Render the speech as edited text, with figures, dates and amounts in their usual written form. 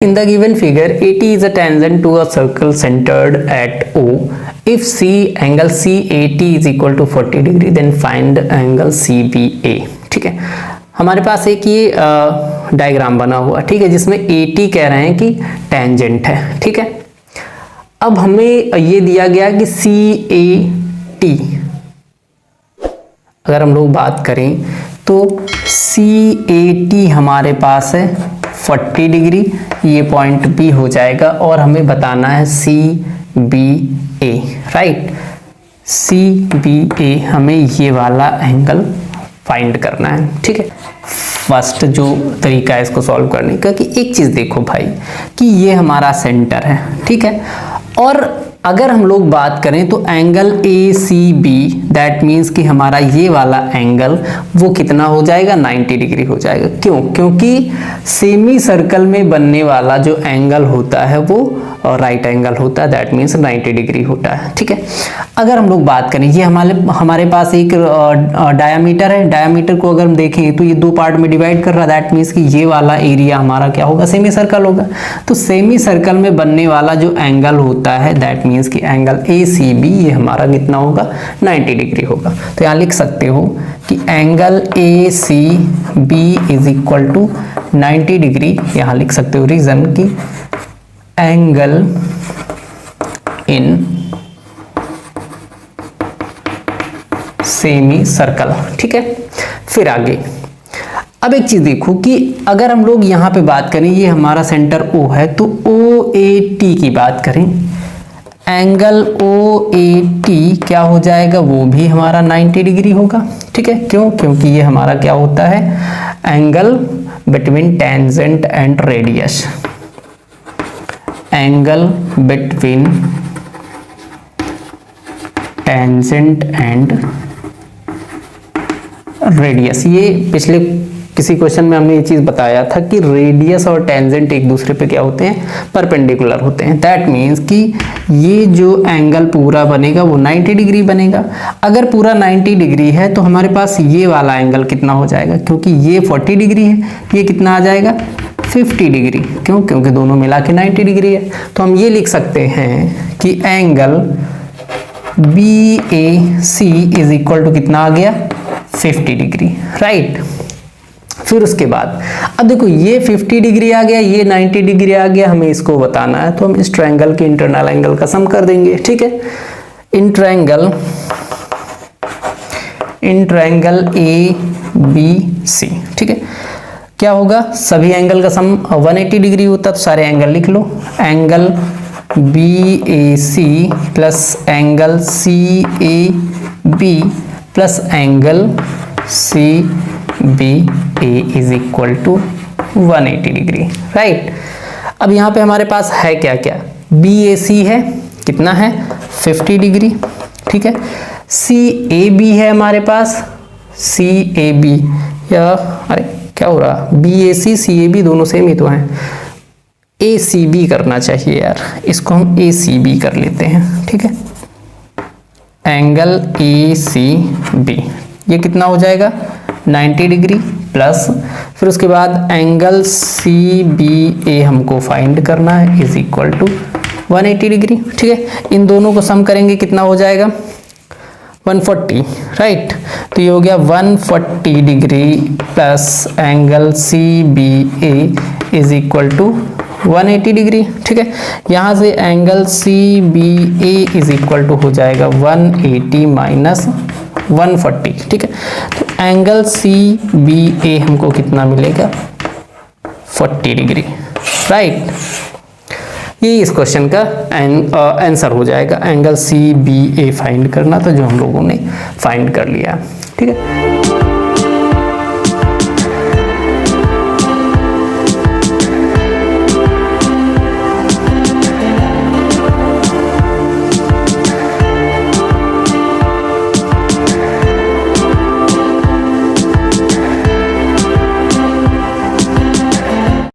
In the given figure AT is a tangent to a circle centered at O. If C angle CAT is equal to 40 degree, then find angle CBA. ठीक है, हमारे पास एक ये diagram बना हुआ, ठीक है, जिसमें AT कह रहे हैं कि टेंजेंट है। ठीक है, अब हमें ये दिया गया कि CAT, अगर हम लोग बात करें तो CAT हमारे पास है 40 डिग्री, ये पॉइंट B हो जाएगा और हमें बताना है CBA, राइट। CBA हमें ये वाला एंगल फाइंड करना है। ठीक है, फर्स्ट जो तरीका है इसको सॉल्व करने का कि एक चीज़ देखो भाई कि ये हमारा सेंटर है, ठीक है, और अगर हम लोग बात करें तो एंगल ACB, दैट मीन्स कि हमारा ये वाला एंगल वो कितना हो जाएगा, 90 डिग्री हो जाएगा। क्यों? क्योंकि सेमी सर्कल में बनने वाला जो एंगल होता है वो राइट एंगल होता है, दैट मीन्स 90 डिग्री होता है। ठीक है, अगर हम लोग बात करें ये हमारे पास एक डायामीटर है, डायामीटर को अगर हम देखें तो ये दो पार्ट में डिवाइड कर रहा है, दैट मीन्स कि ये वाला एरिया हमारा क्या होगा, सेमी सर्कल होगा। तो सेमी सर्कल में बनने वाला जो एंगल होता है दैट मीन्स कि एंगल ACB ये हमारा कितना होगा, 90 डिग्री होगा। तो यहाँ लिख सकते हो कि angle ACB is equal to 90 degree. यहाँ लिख सकते हो रीजन की एंगल इन सेमी सर्कल। ठीक है, फिर आगे अब एक चीज देखो कि अगर हम लोग यहाँ पे बात करें, ये हमारा सेंटर O है, तो OAT की बात करें, एंगल OAT क्या हो जाएगा, वो भी हमारा 90 डिग्री होगा। ठीक है, क्यों? क्योंकि ये हमारा क्या होता है, angle between tangent and radius, angle between tangent and radius. ये पिछले किसी क्वेश्चन में हमने ये चीज बताया था कि रेडियस और टेंजेंट एक दूसरे पे क्या होते हैं, परपेंडिकुलर होते हैं। दैट मीन्स कि ये जो एंगल पूरा बनेगा वो 90 डिग्री बनेगा। अगर पूरा 90 डिग्री है तो हमारे पास ये वाला एंगल कितना हो जाएगा, क्योंकि ये 40 डिग्री है, ये कितना आ जाएगा, 50 डिग्री। क्यों? क्योंकि दोनों मिला के 90 डिग्री है। तो हम ये लिख सकते हैं कि angle BAC is equal to कितना आ गया, 50 डिग्री, राइट। फिर उसके बाद अब देखो ये 50 डिग्री आ गया, ये 90 डिग्री आ गया, हमें इसको बताना है, तो हम इस ट्रायंगल के इंटरनल एंगल का सम कर देंगे। ठीक है, इन ट्रायंगल ABC, ठीक है, क्या होगा, सभी एंगल का सम 180 डिग्री होता, तो सारे एंगल लिख लो, angle BAC plus angle CAB plus angle CBA is equal to 180 degree, right. अब यहाँ पे हमारे पास है क्या क्या, BAC है, कितना है, 50 डिग्री, ठीक है, CAB है हमारे पास, CAB या अरे क्या हो रहा, BAC CAB दोनों सेम ही तो हैं, ACB करना चाहिए यार, इसको हम ACB कर लेते हैं। ठीक है, एंगल ACB ये कितना हो जाएगा, 90 डिग्री प्लस, फिर उसके बाद एंगल CBA हमको फाइंड करना है, इज इक्वल टू 180 डिग्री। ठीक है, इन दोनों को सम करेंगे कितना हो जाएगा, 140, राइट। तो ये हो गया 140 degree plus angle CBA is equal to 180 degree. ठीक है, यहाँ से angle CBA is equal to हो जाएगा 180 माइनस 140। ठीक है, तो एंगल CBA हमको कितना मिलेगा, 40 डिग्री, राइट। ये इस क्वेश्चन का आंसर हो जाएगा, एंगल CBA फाइंड करना था, जो हम लोगों ने फाइंड कर लिया। ठीक है।